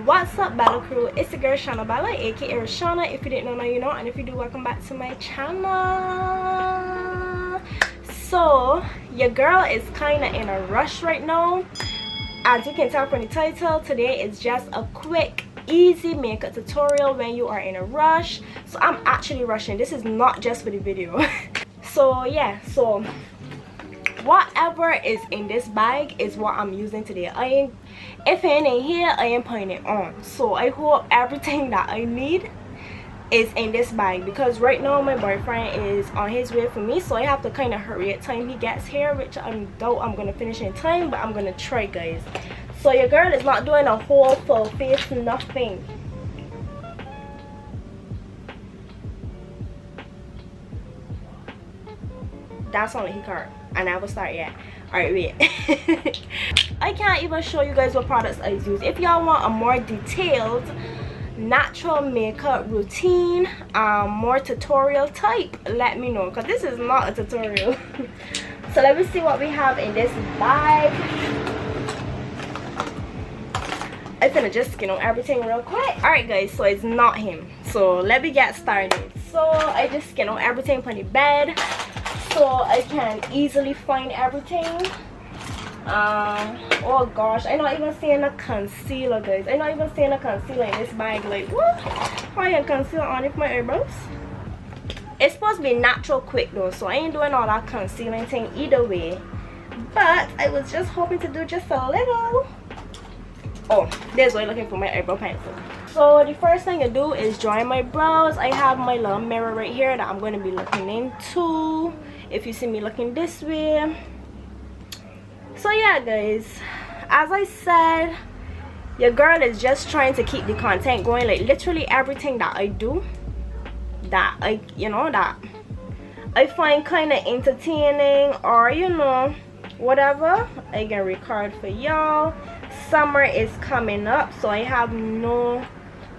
What's up, Bella Crew? It's the girl Shauna Bella, aka Rashauna. If you didn't know, now you know, and if you do, welcome back to my channel. So your girl is kind of in a rush right now. As you can tell from the title, today is just a quick easy makeup tutorial when you are in a rush. So I'm actually rushing. This is not just for the video. So yeah, so whatever is in this bag is what I'm using today. If it ain't in here, I ain't putting it on. So I hope everything that I need is in this bag, because right now my boyfriend is on his way for me, so I have to kind of hurry at time he gets here, which I doubt I'm gonna finish in time, but I'm gonna try, guys. So your girl is not doing a whole full face nothing. That's only he card. I never start yet. Alright, wait. I can't even show you guys what products I use. If y'all want a more detailed natural makeup routine, more tutorial type, let me know, because this is not a tutorial. So let me see what we have in this bag. I'm gonna just skin on everything real quick. Alright guys, so it's not him. So let me get started. So I just skin on everything on the bed, so I can easily find everything. Oh gosh, I'm not even seeing a concealer, guys. I'm not even seeing a concealer in this bag. Like, what? How you concealer on it for my eyebrows? It's supposed to be natural quick though, so I ain't doing all that concealing thing either way. But I was just hoping to do just a little. Oh, there's why I'm looking for my eyebrow pencil. So the first thing I do is drawing my brows. I have my little mirror right here that I'm going to be looking into, if you see me looking this way. So yeah guys, as I said, your girl is just trying to keep the content going. Like literally everything that I do, that I find kind of entertaining, or whatever, I can record for y'all. Summer is coming up, so I have no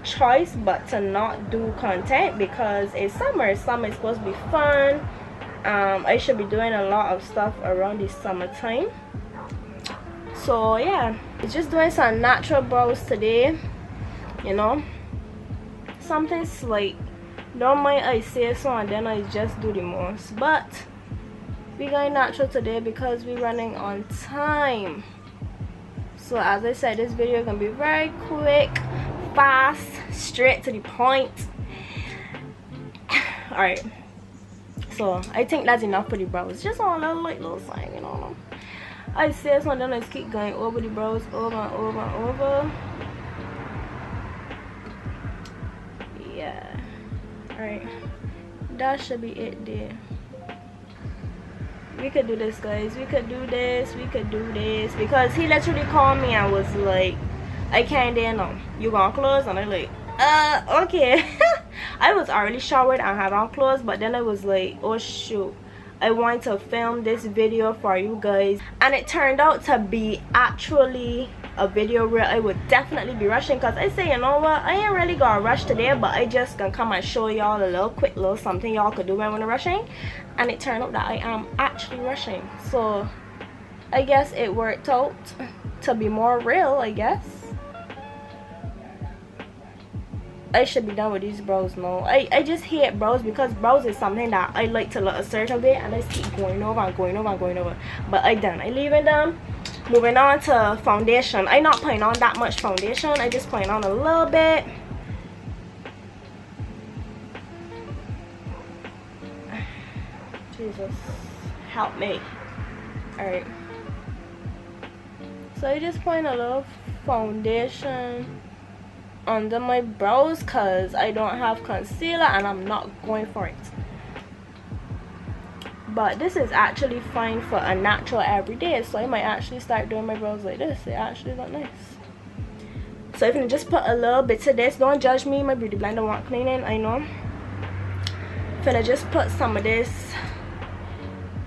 choice but to not do content, because it's summer. Summer is supposed to be fun. I should be doing a lot of stuff around the summertime. So yeah, it's just doing some natural brows today, something slight. Don't mind I say so and then I just do the most, but we going natural today because we're running on time. So as I said, this video is gonna be very quick, fast, straight to the point. All right, so I think that's enough for the brows. Just on a little sign, I say so, and then I keep going over the brows, over and over and over. Yeah. Alright, that should be it there. We could do this, guys. We could do this. We could do this. Because he literally called me and was like, I can't dare no. You gonna close? And I'm like, okay. I was already showered and had on clothes, but then I was like, oh shoot, I want to film this video for you guys, and it turned out to be actually a video where I would definitely be rushing, because I say, you know what, I ain't really gonna rush today, but I just gonna come and show y'all a quick little something y'all could do when we're rushing. And it turned out that I am actually rushing, so I guess it worked out to be more real, I guess. I should be done with these brows now. I just hate brows, because brows is something that I like to look a certain way, and I keep going over and going over and going over. But I done. I leaving them. Moving on to foundation. I not putting on that much foundation. I just putting on a little bit. Jesus, help me. Alright. So I just putting a little foundation under my brows, because I don't have concealer and I'm not going for it. But this is actually fine for a natural everyday, so I might actually start doing my brows like this. They actually look nice. So if you just put a little bit of this, don't judge me, my beauty blender want cleaning, I know. If I just put some of this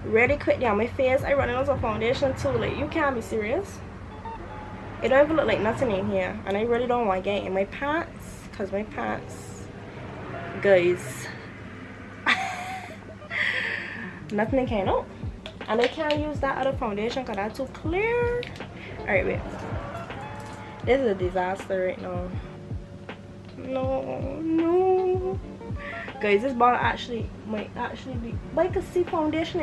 really quickly on my face. I running out of foundation too, like you can't be serious. It don't even look like nothing in here, and I really don't want to get in my pants, because my pants, guys, nothing came out, and I can't use that other foundation because that's too clear. Alright, wait. This is a disaster right now. No. Guys, this bottle might actually be, but I can see foundation.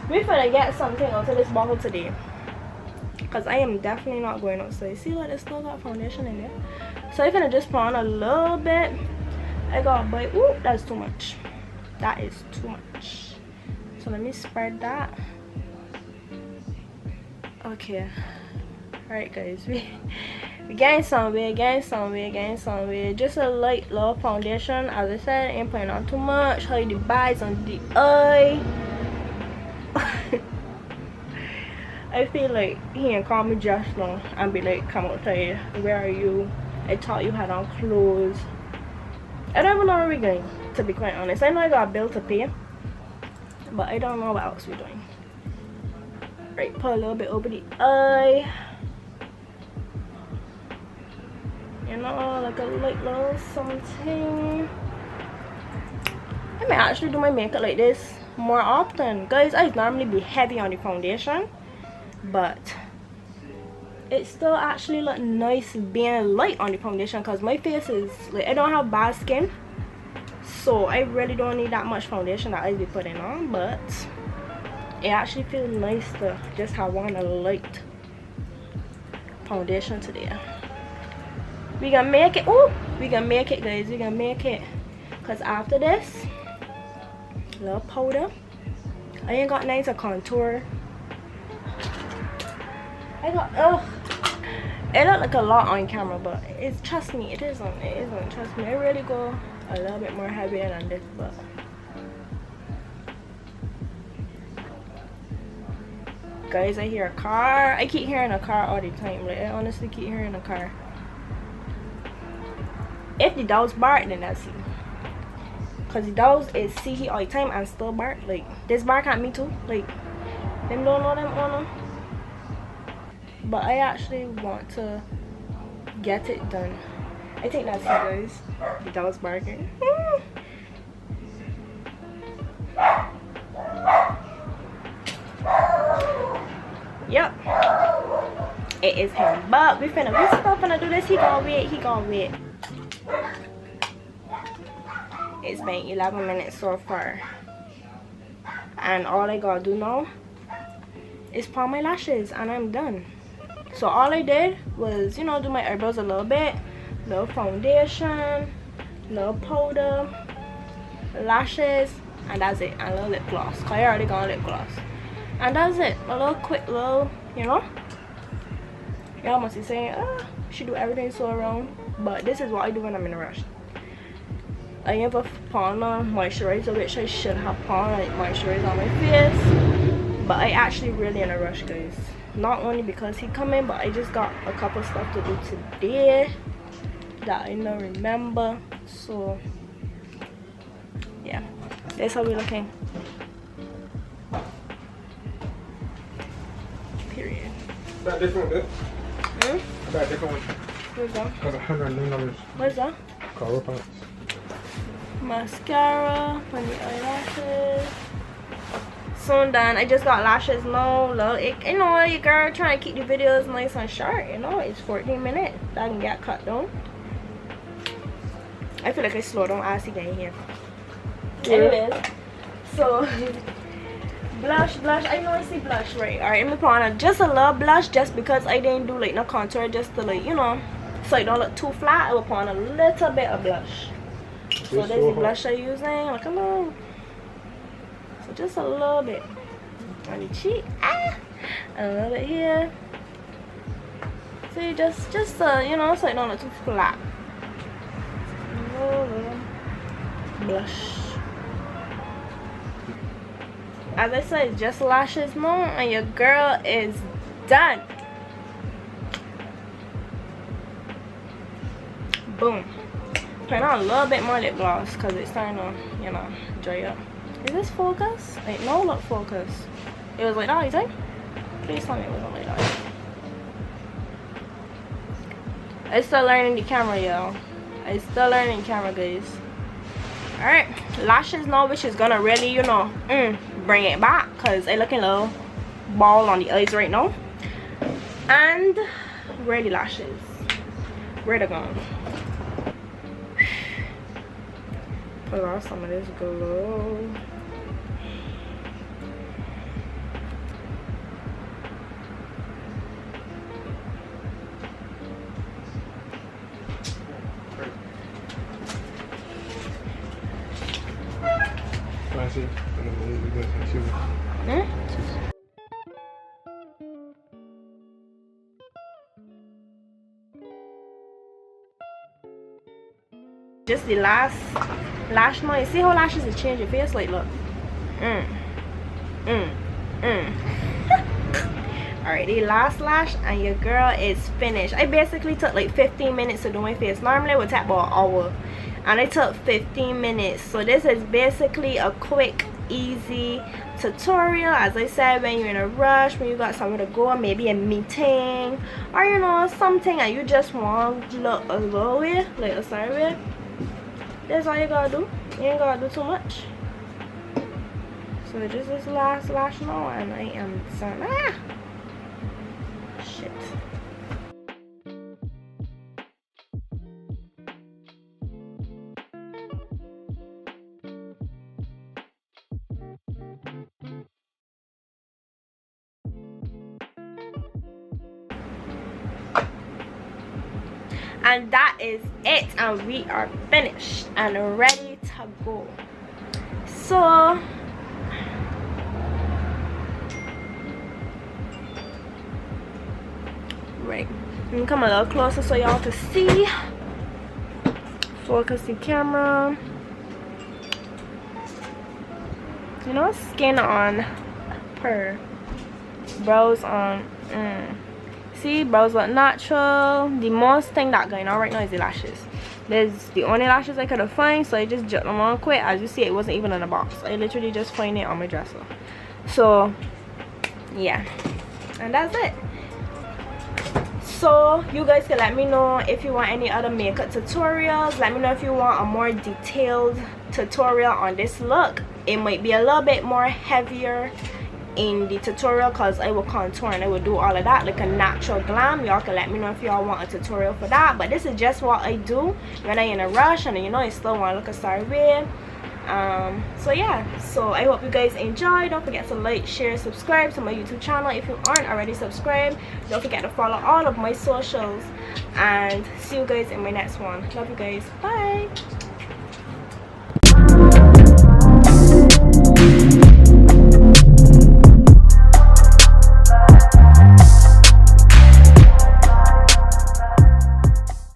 We finna get something out of this bottle today, because I am definitely not going outside. See, like, there's still got foundation in there. So I'm gonna just put on a little bit. I got a bite. Ooh, that's too much. That is too much. So let me spread that. Okay. Alright, guys, we getting somewhere. Just a light little foundation. As I said, ain't putting on too much. Hide the bags on the eye. I feel like he ain't call me just now and be like, come outside, where are you? I thought you had on clothes. I don't even know where we're going, to be quite honest. I know I got a bill to pay, but I don't know what else we're doing. Right, put a little bit over the eye. You know, like a light little something. I may actually do my makeup like this more often. Guys, I normally be heavy on the foundation, but it still actually look nice being light on the foundation, because my face is like, I don't have bad skin, so I really don't need that much foundation that I be putting on. But it actually feels nice to just have on a light foundation today. We gonna make it. Oh, we gonna make it, guys. We gonna make it, because after this, a little powder. I ain't got nothing to contour. I got, it look like a lot on camera, but it's, trust me, it isn't. Trust me, I really go a little bit more heavier than this. But guys, I hear a car. I keep hearing a car all the time. Like, I honestly keep hearing a car. If the dogs bark, then that's it. Cause the dogs is see he all the time and still bark. Like, this bark at me too. Like, them don't know them on them. But I actually want to get it done. I think that's it, guys. The dog's barking. Yep, it is him. But we still finna do this. He gonna wait. It's been 11 minutes so far, and all I gotta do now is put on my lashes and I'm done. So all I did was, you know, do my eyebrows a little bit, little foundation, little powder, lashes, and that's it. And a little lip gloss, cause I already got a lip gloss, and that's it. A little quick little, you know, y'all must be saying, she do everything so around, but this is what I do when I'm in a rush. I never put on moisturizer, which I should have put on moisturizer on my face, but I actually really in a rush, guys. Not only because he coming, but I just got a couple stuff to do today that I don't remember. So yeah, that's how we're looking. Period. That different one, That different one. Where's that? That's $109. Where's that? Color pants. Mascara for the eyelashes. Soon done. I just got lashes now. Look, you know, your girl trying to keep the videos nice and short. You know, it's 14 minutes. That can get cut down. I feel like I slowed down as he get here. Yeah. Anyways, so blush. I know I see blush, right? Alright, I'm gonna put on just a little blush, just because I didn't do like no contour, just to, like, you know, so it don't look too flat. I will put on a little bit of blush. So there's the blush I'm using, like a little. So just a little bit on the cheek, and a little bit here. See, just you know, so it don't look too flat. A little blush. As I said, it's just lashes more, and your girl is done. Boom. Put on a little bit more lip gloss because it's starting to, you know, dry up. Is this focus? Wait, no, not focus. It was like that, you think? Please tell me it wasn't like that. I'm still learning the camera, y'all. I'm still learning the camera, guys. Alright, lashes now, which is gonna really, you know, bring it back, because I looking a little bald on the eyes right now. And Where are the lashes? Where they gone? Put off some of this glow. Just the last lash now. You see how lashes is change your face? Like, look. Alright, the last lash and your girl is finished. I basically took like 15 minutes to do my face. Normally it would take about an hour, and I took 15 minutes. So this is basically a quick, easy tutorial. As I said, when you're in a rush, when you got somewhere to go, maybe a meeting, or you know, something, and you just want to look a little way, like a certain way, that's all you gotta do. You ain't gotta do too much. So this is last lash now, and I am done. Shit. And that is it, and we are finished and ready to go. So right, let me come a little closer so y'all can see. Focus the camera. You know, skin on, per brows on. See, brows look natural. The most thing that going on right now is the lashes. There's the only lashes I could have found, so I just jumped them on quick. As you see, it wasn't even in a box. I literally just found it on my dresser. So yeah, and that's it. So you guys can let me know if you want any other makeup tutorials. Let me know if you want a more detailed tutorial on this look. It might be a little bit more heavier in the tutorial because I will contour and I will do all of that like a natural glam. Y'all can let me know if y'all want a tutorial for that, but this is just what I do when I'm in a rush and you know I still want to look a certain way. So yeah, so I hope you guys enjoy. Don't forget to like, share, subscribe to my YouTube channel if you aren't already subscribed. Don't forget to follow all of my socials, and see you guys in my next one. Love you guys. Bye.